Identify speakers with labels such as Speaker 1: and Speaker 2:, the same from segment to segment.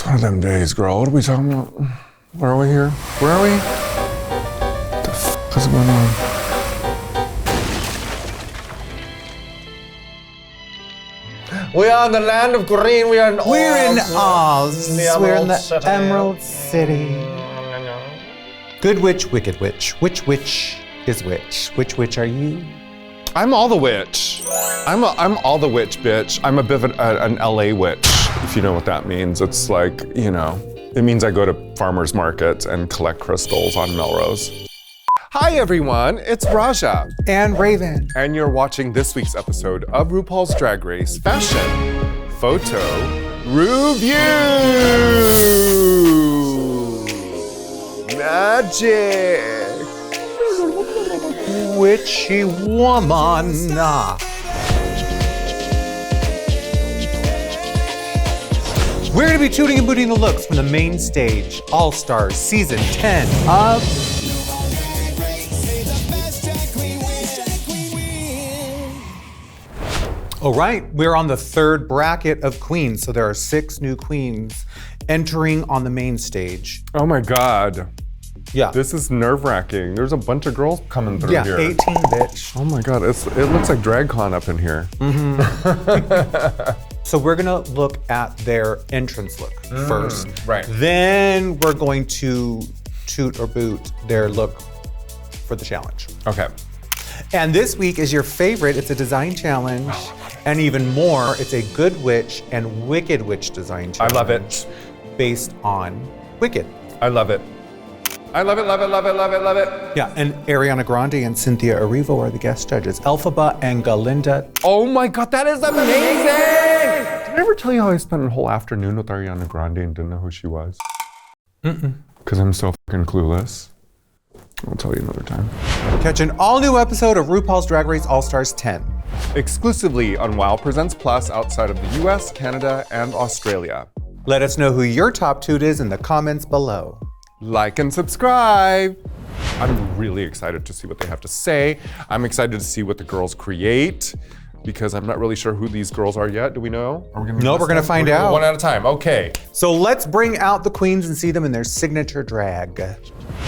Speaker 1: one of them days, girl. What are we talking about? Where are we here? Where are we? What the f is going on?
Speaker 2: We are in the land of green. We're in Oz.
Speaker 3: We're in Oz. We're in the
Speaker 2: City.
Speaker 3: Emerald City. Good witch, wicked witch. Which witch is which? Which witch are you?
Speaker 1: I'm all the witch. I'm all the witch, bitch. I'm a bit of an LA witch, if you know what that means. It's like, you know, it means I go to farmers markets and collect crystals on Melrose. Hi everyone, it's Raja.
Speaker 3: And Raven.
Speaker 1: And you're watching this week's episode of RuPaul's Drag Race Fashion Photo RuView. Magic.
Speaker 3: Witchy woman. We're gonna be tooting and booting the looks from the main stage, All Stars Season 10 of All right, we're on the third bracket of queens, so there are 6 new queens entering on the main stage.
Speaker 1: Oh my God.
Speaker 3: Yeah.
Speaker 1: This is nerve-wracking. There's a bunch of girls coming through here.
Speaker 3: 18, bitch.
Speaker 1: Oh my God, it looks like DragCon up in here.
Speaker 3: So we're gonna look at their entrance look first.
Speaker 1: Right.
Speaker 3: Then we're going to toot or boot their look for the challenge.
Speaker 1: Okay.
Speaker 3: And this week is your favorite, it's a design challenge. And even more, it's a Good Witch and Wicked Witch design challenge.
Speaker 1: I love it.
Speaker 3: Based on Wicked.
Speaker 1: I love it. I love it, love it, love it, love it, love it.
Speaker 3: Yeah, and Ariana Grande and Cynthia Erivo are the guest judges. Elphaba and Galinda.
Speaker 1: Oh my God, that is amazing! Did I ever tell you how I spent a whole afternoon with Ariana Grande and didn't know who she was? Because I'm so fucking clueless. I'll tell you another time.
Speaker 3: Catch an all-new episode of RuPaul's Drag Race All-Stars 10.
Speaker 1: Exclusively on WOW Presents Plus outside of the US, Canada, and Australia.
Speaker 3: Let us know who your top toot is in the comments below.
Speaker 1: Like and subscribe. I'm really excited to see what they have to say. I'm excited to see what the girls create because I'm not really sure who these girls are yet. Do we know? Are we gonna
Speaker 3: No, we're gonna find out.
Speaker 1: One at a time, okay.
Speaker 3: So let's bring out the queens and see them in their signature drag.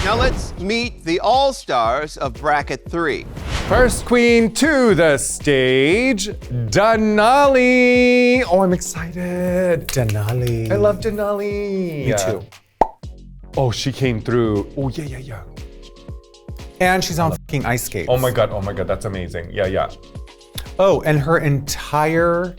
Speaker 4: Now let's meet the all-stars of bracket 3.
Speaker 1: First queen to the stage, Denali. Oh, I'm excited.
Speaker 3: Denali.
Speaker 1: I love Denali.
Speaker 3: Me too.
Speaker 1: Oh, she came through. Oh, yeah.
Speaker 3: And she's on fucking ice skates.
Speaker 1: Oh my God, that's amazing. Yeah.
Speaker 3: Oh, and her entire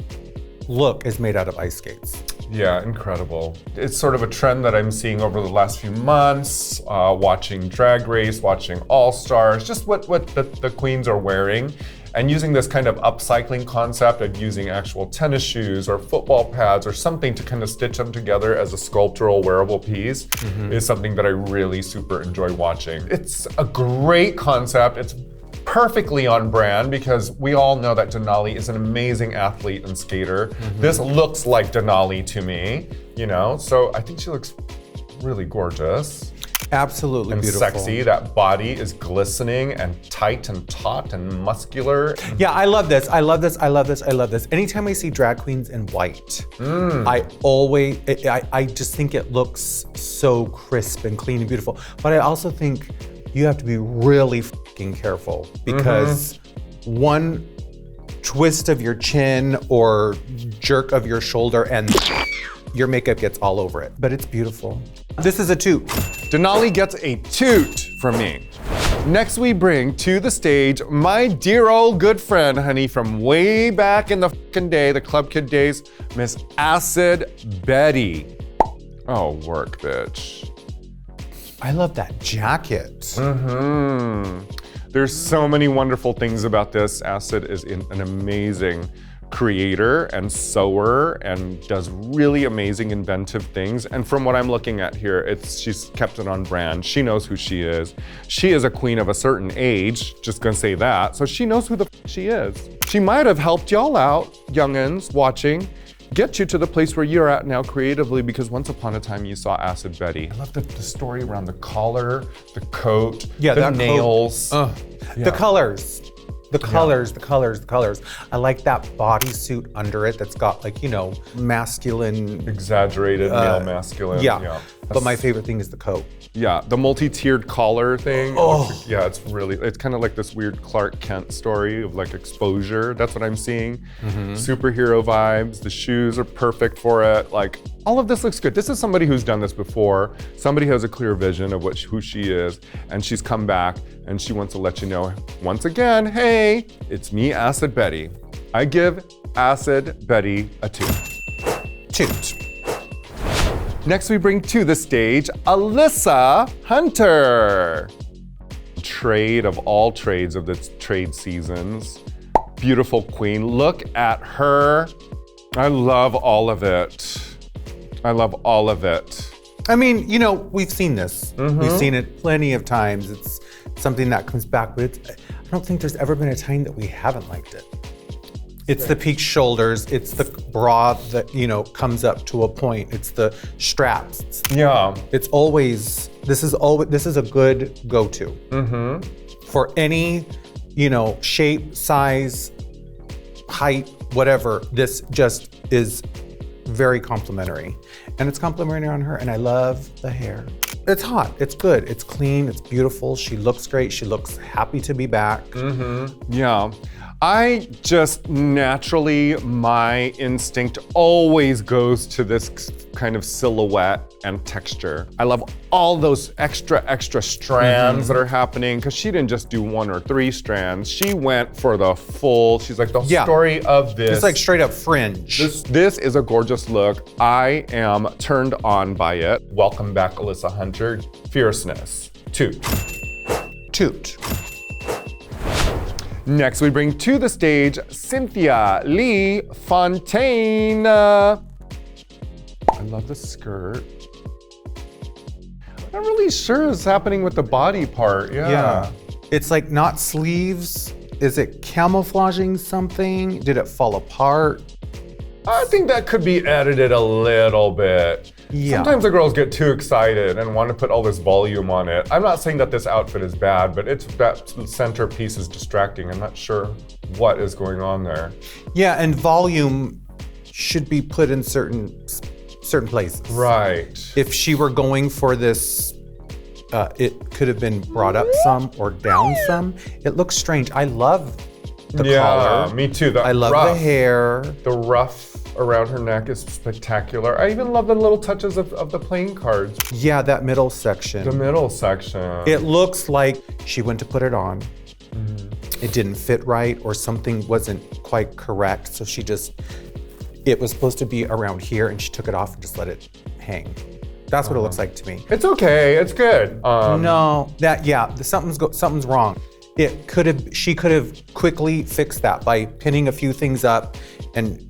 Speaker 3: look is made out of ice skates.
Speaker 1: Yeah, incredible. It's sort of a trend that I'm seeing over the last few months, watching Drag Race, watching All Stars, just what the queens are wearing, and using this kind of upcycling concept of using actual tennis shoes or football pads or something to kind of stitch them together as a sculptural wearable piece is something that I really super enjoy watching. It's a great concept. It's perfectly on brand because we all know that Denali is an amazing athlete and skater. This looks like Denali to me, you know? So I think she looks really gorgeous.
Speaker 3: Absolutely
Speaker 1: and
Speaker 3: beautiful.
Speaker 1: Sexy. That body is glistening and tight and taut and muscular.
Speaker 3: Yeah, I love this. Anytime I see drag queens in white, I just think it looks so crisp and clean and beautiful. But I also think you have to be really fucking careful because one twist of your chin or jerk of your shoulder and your makeup gets all over it. But it's beautiful. This is a toot.
Speaker 1: Denali gets a toot from me. Next we bring to the stage my dear old good friend, honey, from way back in the fucking day, the Club Kid days, Miss Acid Betty. Oh, work, bitch.
Speaker 3: I love that jacket.
Speaker 1: There's so many wonderful things about this. Acid is an amazing creator and sewer and does really amazing inventive things. And from what I'm looking at here, she's kept it on brand. She knows who she is. She is a queen of a certain age, just gonna say that. So she knows who the she is. She might have helped y'all out, youngins watching, get you to the place where you're at now creatively because once upon a time you saw Acid Betty. I love the story around the collar, the coat, the nails.
Speaker 3: The colors. The colors, the colors, the colors. I like that bodysuit under it that's got like, you know, masculine.
Speaker 1: Exaggerated male masculine.
Speaker 3: Yeah. But my favorite thing is the coat.
Speaker 1: Yeah, the multi-tiered collar thing.
Speaker 3: Oh.
Speaker 1: Yeah, it's kind of like this weird Clark Kent story of like exposure. That's what I'm seeing. Superhero vibes. The shoes are perfect for it. Like, all of this looks good. This is somebody who's done this before. Somebody who has a clear vision of who she is, and she's come back and she wants to let you know once again, hey, it's me, Acid Betty. I give Acid Betty a 2.
Speaker 3: Toot.
Speaker 1: Next, we bring to the stage Alyssa Hunter. Trade of all trades of the trade seasons. Beautiful queen. Look at her. I love all of it. I love all of it.
Speaker 3: I mean, you know, we've seen this. We've seen it plenty of times. It's something that comes back, but I don't think there's ever been a time that we haven't liked it. It's the peaked shoulders. It's the bra that, you know, comes up to a point. It's the straps.
Speaker 1: Yeah.
Speaker 3: It's always, this is a good go-to. For any, you know, shape, size, height, whatever, this just is very complimentary. And it's complimentary on her, and I love the hair. It's hot, it's good, it's clean, it's beautiful. She looks great, she looks happy to be back.
Speaker 1: Yeah. I just naturally, my instinct always goes to this kind of silhouette and texture. I love all those extra strands that are happening, because she didn't just do 1 or 3 strands. She went for the full, she's like the story of this.
Speaker 3: It's like straight up fringe.
Speaker 1: This is a gorgeous look. I am turned on by it. Welcome back, Alyssa Hunter. Fierceness. Toot.
Speaker 3: Toot.
Speaker 1: Next, we bring to the stage Cynthia Lee Fontaine. I love the skirt. I'm not really sure what's happening with the body part. Yeah.
Speaker 3: It's like not sleeves. Is it camouflaging something? Did it fall apart?
Speaker 1: I think that could be edited a little bit.
Speaker 3: Yeah.
Speaker 1: Sometimes the girls get too excited and want to put all this volume on it. I'm not saying that this outfit is bad, but it's that centerpiece is distracting. I'm not sure what is going on there.
Speaker 3: Yeah, and volume should be put in certain places.
Speaker 1: Right.
Speaker 3: If she were going for this, it could have been brought up some or down some. It looks strange. I love the collar.
Speaker 1: Yeah, me too.
Speaker 3: I love the hair.
Speaker 1: The ruff around her neck is spectacular. I even love the little touches of the playing cards.
Speaker 3: Yeah, that middle section.
Speaker 1: The middle section.
Speaker 3: It looks like she went to put it on. It didn't fit right, or something wasn't quite correct. So it was supposed to be around here, and she took it off and just let it hang. That's what it looks like to me.
Speaker 1: It's okay, it's good.
Speaker 3: Something's wrong. She could have quickly fixed that by pinning a few things up and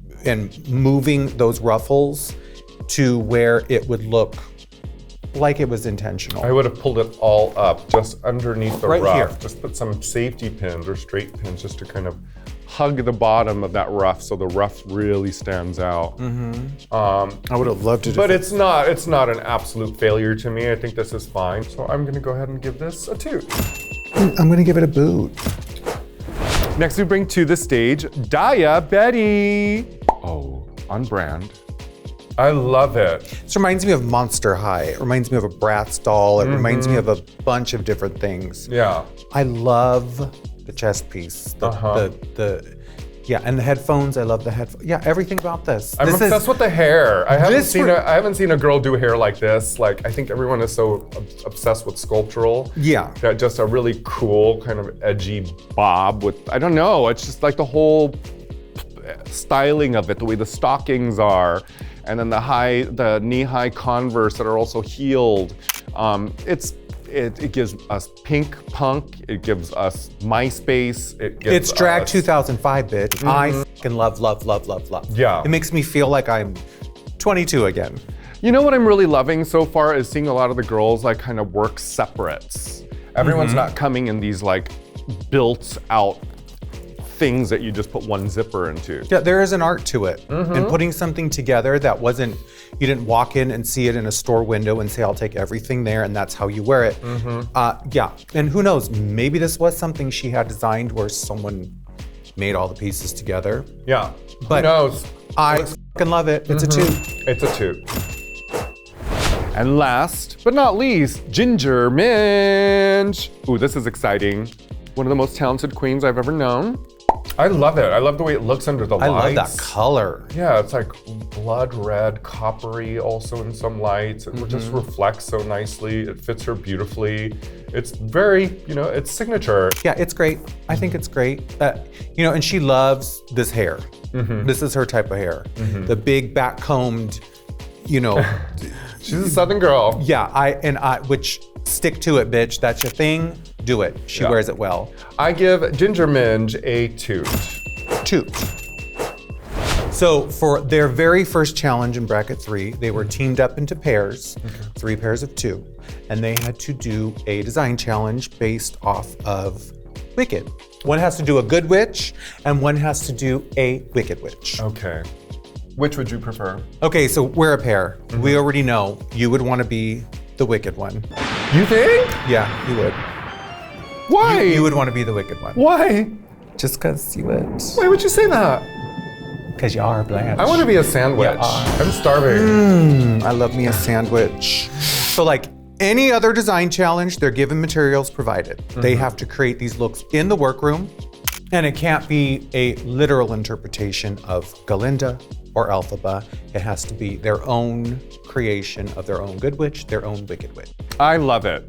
Speaker 3: moving those ruffles to where it would look like it was intentional.
Speaker 1: I would have pulled it all up just underneath the
Speaker 3: Right
Speaker 1: ruff.
Speaker 3: here.
Speaker 1: Just put some safety pins or straight pins just to kind of hug the bottom of that ruff so the ruff really stands out.
Speaker 3: I would have loved it.
Speaker 1: But it's not an absolute failure to me. I think this is fine. So I'm gonna go ahead and give this a 2.
Speaker 3: I'm gonna give it a boot.
Speaker 1: Next, we bring to the stage Daya Betty. Oh, on brand. I love it.
Speaker 3: This reminds me of Monster High. It reminds me of a Bratz doll. It reminds me of a bunch of different things.
Speaker 1: Yeah.
Speaker 3: I love the chest piece. And the headphones. I love the headphones. Yeah, everything about this.
Speaker 1: I'm obsessed with the hair. I haven't seen a girl do hair like this. Like, I think everyone is so obsessed with sculptural.
Speaker 3: Yeah.
Speaker 1: That just a really cool kind of edgy bob with, I don't know, it's just like the whole styling of it, the way the stockings are, and then the knee-high Converse that are also heeled. It gives us pink punk. It gives us MySpace.
Speaker 3: It's Drag 2005, bitch. I fucking love.
Speaker 1: Yeah.
Speaker 3: It makes me feel like I'm 22 again.
Speaker 1: You know what I'm really loving so far is seeing a lot of the girls like kind of work separates. Everyone's not coming in these like built out things that you just put one zipper into.
Speaker 3: Yeah, there is an art to it. And putting something together that wasn't, you didn't walk in and see it in a store window and say, I'll take everything there and that's how you wear it. Yeah, and who knows, maybe this was something she had designed where someone made all the pieces together.
Speaker 1: Yeah,
Speaker 3: But
Speaker 1: who knows?
Speaker 3: I fucking love it. It's a 2.
Speaker 1: It's a 2. And last but not least, Ginger Minj. Ooh, this is exciting. One of the most talented queens I've ever known. I love it. I love the way it looks under the lights.
Speaker 3: I love that color.
Speaker 1: Yeah, it's like blood red, coppery also in some lights. It just reflects so nicely. It fits her beautifully. It's very, it's signature.
Speaker 3: Yeah, it's great. I think it's great. And she loves this hair. This is her type of hair. The big back combed,
Speaker 1: She's a Southern girl.
Speaker 3: Yeah, which stick to it, bitch. That's your thing. Do it. She wears it well.
Speaker 1: I give Ginger Minj a 2.
Speaker 3: 2. So for their very first challenge in bracket 3, they were teamed up into pairs, 3 pairs of 2, and they had to do a design challenge based off of Wicked. One has to do a good witch, and one has to do a wicked witch.
Speaker 1: Okay. Which would you prefer?
Speaker 3: Okay, so we're a pair. We already know you would want to be the wicked one.
Speaker 1: You think?
Speaker 3: Yeah, you would.
Speaker 1: Why?
Speaker 3: You would want to be the wicked one.
Speaker 1: Why?
Speaker 3: Just because you would.
Speaker 1: Why would you say that?
Speaker 3: Because you are, Blanche.
Speaker 1: I want to be a sandwich. I'm starving.
Speaker 3: I love me a sandwich. So like any other design challenge, they're given materials provided. They have to create these looks in the workroom, and it can't be a literal interpretation of Galinda or Elphaba. It has to be their own creation of their own good witch, their own wicked witch.
Speaker 1: I love it.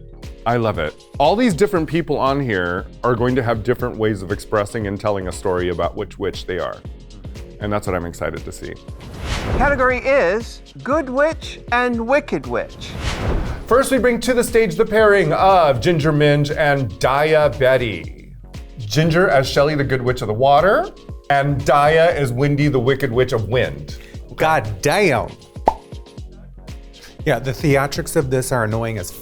Speaker 1: I love it. All these different people on here are going to have different ways of expressing and telling a story about which witch they are. And that's what I'm excited to see.
Speaker 4: Category is Good Witch and Wicked Witch.
Speaker 1: First, we bring to the stage the pairing of Ginger Minj and Daya Betty. Ginger as Shelly, the Good Witch of the Water, and Daya as Windy, the Wicked Witch of Wind.
Speaker 3: God damn. Yeah, the theatrics of this are annoying as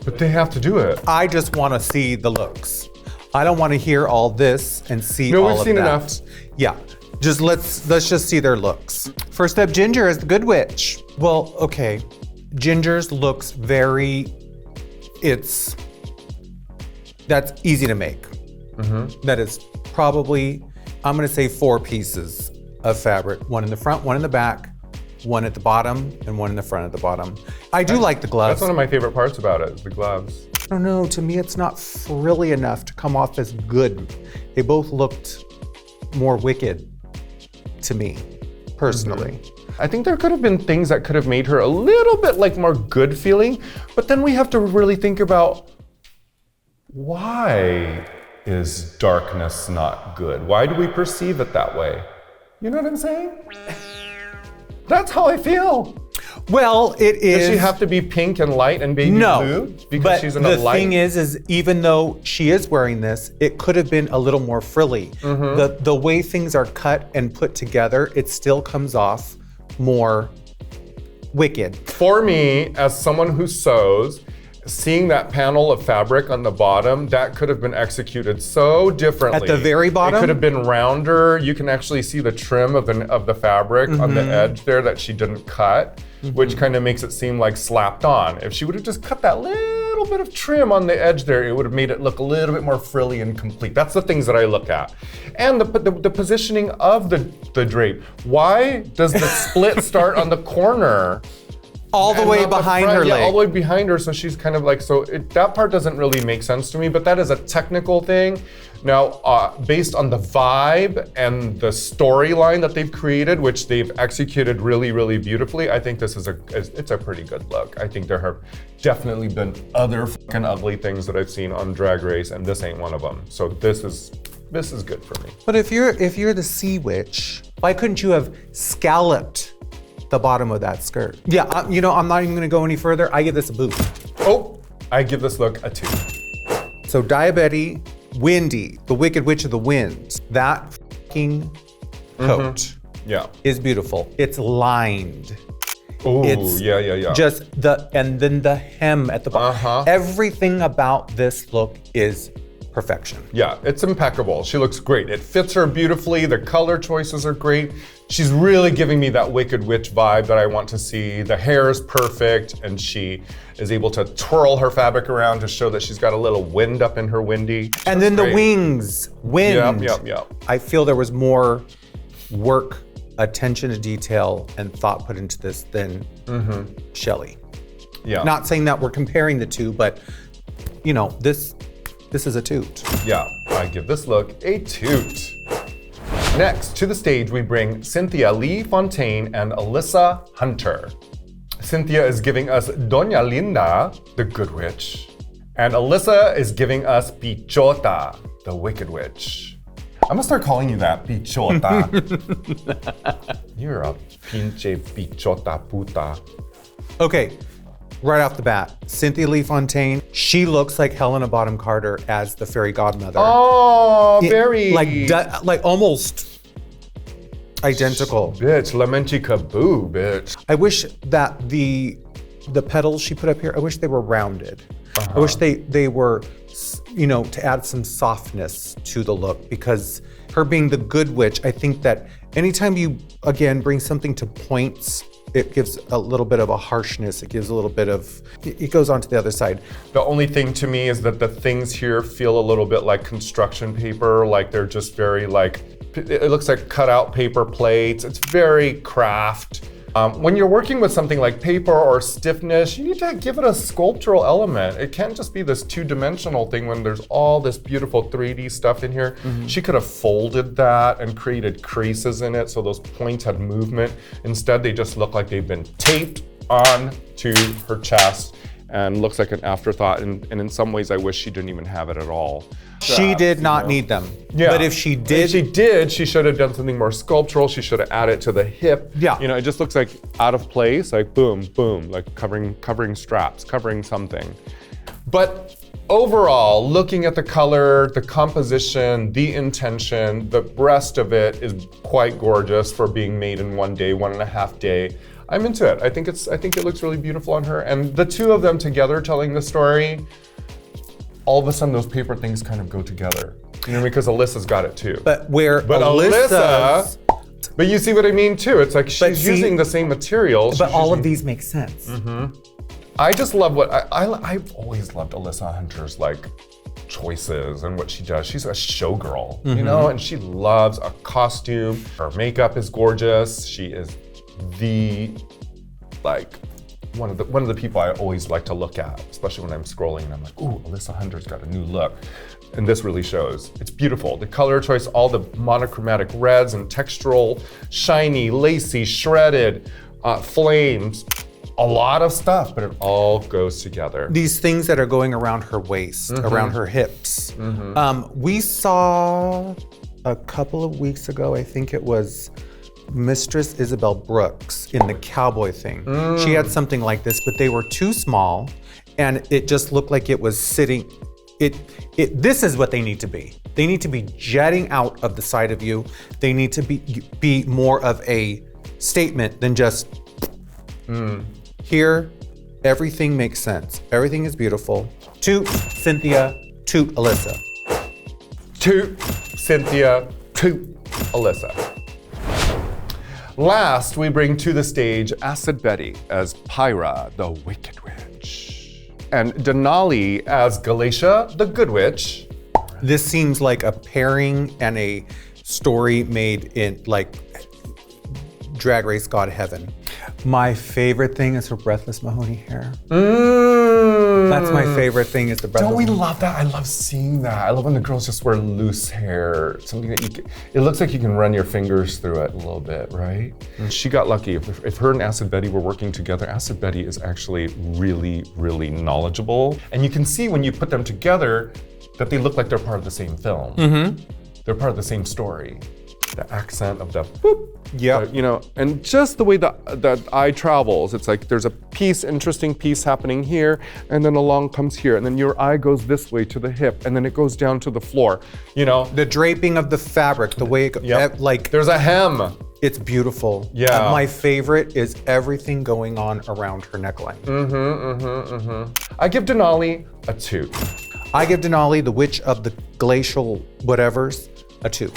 Speaker 1: But they have to do it.
Speaker 3: I just want to see the looks. I don't want to hear all this and see all of that.
Speaker 1: No, we've seen enough.
Speaker 3: Yeah, just let's just see their looks. First up, Ginger as the Good Witch. Well, okay, Ginger's looks that's easy to make. That is probably, I'm gonna say 4 pieces of fabric. One in the front, one in the back, one at the bottom, and one in the front at the bottom. I do like the gloves.
Speaker 1: That's one of my favorite parts about it, is the gloves.
Speaker 3: I don't know, to me it's not frilly enough to come off as good. They both looked more wicked to me, personally.
Speaker 1: I think there could have been things that could have made her a little bit like more good feeling, but then we have to really think about, why is darkness not good? Why do we perceive it that way? You know what I'm saying? That's how I feel.
Speaker 3: Well, it is.
Speaker 1: Does she have to be pink and light and baby blue? Because
Speaker 3: but
Speaker 1: she's in a
Speaker 3: the
Speaker 1: light.
Speaker 3: thing is even though she is wearing this, it could have been a little more frilly. The way things are cut and put together, it still comes off more wicked.
Speaker 1: For me, as someone who sews, seeing that panel of fabric on the bottom, that could have been executed so differently.
Speaker 3: At the very bottom?
Speaker 1: It could have been rounder. You can actually see the trim of the fabric on the edge there that she didn't cut, which kind of makes it seem like slapped on. If she would have just cut that little bit of trim on the edge there, it would have made it look a little bit more frilly and complete. That's the things that I look at. And the positioning of the drape. Why does the split start on the corner?
Speaker 3: All the way
Speaker 1: not
Speaker 3: behind
Speaker 1: front?
Speaker 3: her leg.
Speaker 1: Yeah, all the way behind her, so she's kind of like, that part doesn't really make sense to me, but that is a technical thing. Now, based on the vibe and the storyline that they've created, which they've executed really, really beautifully, I think this is it's a pretty good look. I think there have definitely been other fucking ugly things that I've seen on Drag Race, and this ain't one of them. So this is good for me.
Speaker 3: But if you're the sea witch, why couldn't you have scalloped the bottom of that skirt? Yeah, I'm not even gonna go any further. I give this a boot.
Speaker 1: Oh, I give this look a 2.
Speaker 3: So Diabetti, Windy, the Wicked Witch of the Winds, that fucking coat
Speaker 1: Yeah.
Speaker 3: is beautiful. It's lined.
Speaker 1: Oh,
Speaker 3: It's
Speaker 1: yeah.
Speaker 3: Just and then the hem at the bottom. Everything about this look is perfection.
Speaker 1: Yeah, it's impeccable. She looks great. It fits her beautifully. The color choices are great. She's really giving me that Wicked Witch vibe that I want to see. The hair is perfect, and she is able to twirl her fabric around to show that she's got a little wind up in her windy.
Speaker 3: And then the wings, wind.
Speaker 1: Yep.
Speaker 3: I feel there was more work, attention to detail, and thought put into this than Shelley.
Speaker 1: Yeah.
Speaker 3: Not saying that we're comparing the two, but you know, this is a toot.
Speaker 1: Yeah, I give this look a toot. Next, to the stage, we bring Cynthia Lee Fontaine and Alyssa Hunter. Cynthia is giving us Doña Linda, the Good Witch, and Alyssa is giving us Bichota, the Wicked Witch. I'm gonna start calling you that, Bichota. You're a pinche bichota puta.
Speaker 3: Okay, right off the bat, Cynthia Lee Fontaine, she looks like Helena Bonham Carter as the fairy godmother.
Speaker 1: Oh, very.
Speaker 3: Like almost identical.
Speaker 1: Bitch, lamenti kaboo, bitch.
Speaker 3: I wish that the petals she put up here, I wish they were rounded. I wish they were, you know, to add some softness to the look, because her being the Good Witch, I think that anytime you, again, bring something to points, it gives a little bit of a harshness. It gives a little bit of, it goes on to the other side.
Speaker 1: The only thing to me is that the things here feel a little bit like construction paper, like they're just very like, it looks like cut out paper plates. It's very craft. When you're working with something like paper or stiffness, you need to give it a sculptural element. It can't just be this two-dimensional thing when there's all this beautiful 3D stuff in here. She could have folded that and created creases in it so those points had movement. Instead, they just look like they've been taped on to her chest and looks like an afterthought. And in some ways, I wish she didn't even have it at all.
Speaker 3: She did not need them.
Speaker 1: Yeah.
Speaker 3: But if she did,
Speaker 1: she should have done something more sculptural. She should have added to the hip.
Speaker 3: Yeah.
Speaker 1: You know, it just looks like out of place, like boom, boom, like covering straps, covering something. But overall, looking at the color, the composition, the intention, the rest of it is quite gorgeous for being made in 1 day, 1.5 day. I'm into it. I think it looks really beautiful on her. And the two of them together telling the story, all of a sudden those paper things kind of go together. You know, because Alyssa's got it too.
Speaker 3: but
Speaker 1: Alyssa, but you see what I mean too. It's like she's using the same materials.
Speaker 3: But all of these make sense.
Speaker 1: I just love what I've always loved Alyssa Hunter's like choices and what she does. She's a showgirl, you know, and she loves a costume. Her makeup is gorgeous. She is the one of the people I always like to look at, especially when I'm scrolling and I'm like, ooh, Alyssa Hunter's got a new look. And this really shows. It's beautiful. The color choice, all the monochromatic reds and textural, shiny, lacy, shredded, flames, a lot of stuff, but it all goes together.
Speaker 3: These things that are going around her waist, around her hips. We saw a couple of weeks ago, I think it was Mistress Isabel Brooks in the cowboy thing. She had something like this, but they were too small and it just looked like it was sitting. This is what they need to be. They need to be jetting out of the side of you. They need to be more of a statement than just here. Everything makes sense. Everything is beautiful. Toot Cynthia, toot Alyssa.
Speaker 1: Toot Cynthia, toot Alyssa. Last, we bring to the stage Acid Betty as Pyra, the Wicked Witch, and Denali as Galatia, the Good Witch.
Speaker 3: This seems like a pairing and a story made in like Drag Race God Heaven. My favorite thing is her Breathless Mahoney hair. That's my favorite thing is the Breathless
Speaker 1: Don't we love that? I love seeing that. I love when the girls just wear loose hair. Something that it looks like you can run your fingers through it a little bit, right? And she got lucky. If her and Acid Betty were working together, Acid Betty is actually really, really knowledgeable. And you can see when you put them together that they look like they're part of the same film. They're part of the same story. The accent of the boop.
Speaker 3: Yeah.
Speaker 1: You know, and just the way the eye travels, it's like there's a interesting piece happening here, and then along comes here, and then your eye goes this way to the hip, and then it goes down to the floor. You know,
Speaker 3: the draping of the fabric, the way it goes, like
Speaker 1: there's a hem.
Speaker 3: It's beautiful.
Speaker 1: Yeah.
Speaker 3: My favorite is everything going on around her neckline.
Speaker 1: I give Denali a 2.
Speaker 3: I give Denali, the Witch of the Glacial whatevers, a 2.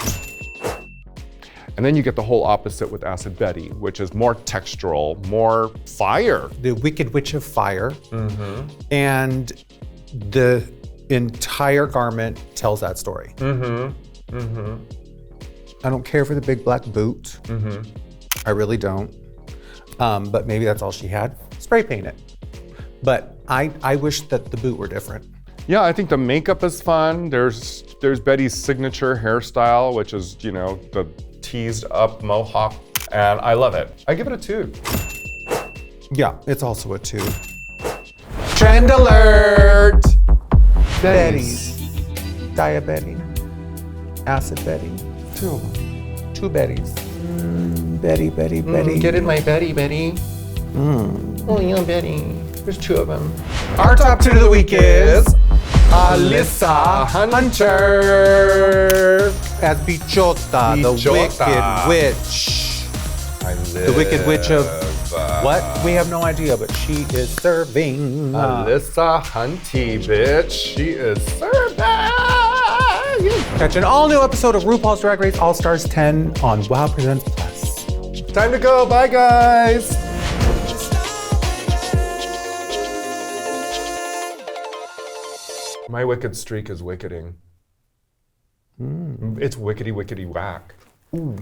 Speaker 1: And then you get the whole opposite with Acid Betty, which is more textural, more fire.
Speaker 3: The Wicked Witch of Fire. And the entire garment tells that story. I don't care for the big black boot. I really don't. But maybe that's all she had. Spray paint it. But I wish that the boot were different.
Speaker 1: Yeah, I think the makeup is fun. There's Betty's signature hairstyle, which is, you know, the teased up mohawk, and I love it. I give it a 2.
Speaker 3: Yeah, it's also a 2.
Speaker 1: Trend alert!
Speaker 3: Betty's. Diabetes. Acid Betty. 2 Bettys. Betty.
Speaker 2: Get in my Betty. Oh, yeah, Betty. There's 2 of them.
Speaker 3: Our top 2 of the week is Alyssa Hunter as Bichota, the Wicked Witch. The Wicked Witch of what? We have no idea, but she is serving.
Speaker 1: Alyssa Hunty, bitch. She is serving.
Speaker 3: Catch an all-new episode of RuPaul's Drag Race All-Stars 10 on Wow Presents Plus.
Speaker 1: Time to go. Bye, guys. My wicked streak is wicketing. It's wickety whack.
Speaker 3: Ooh.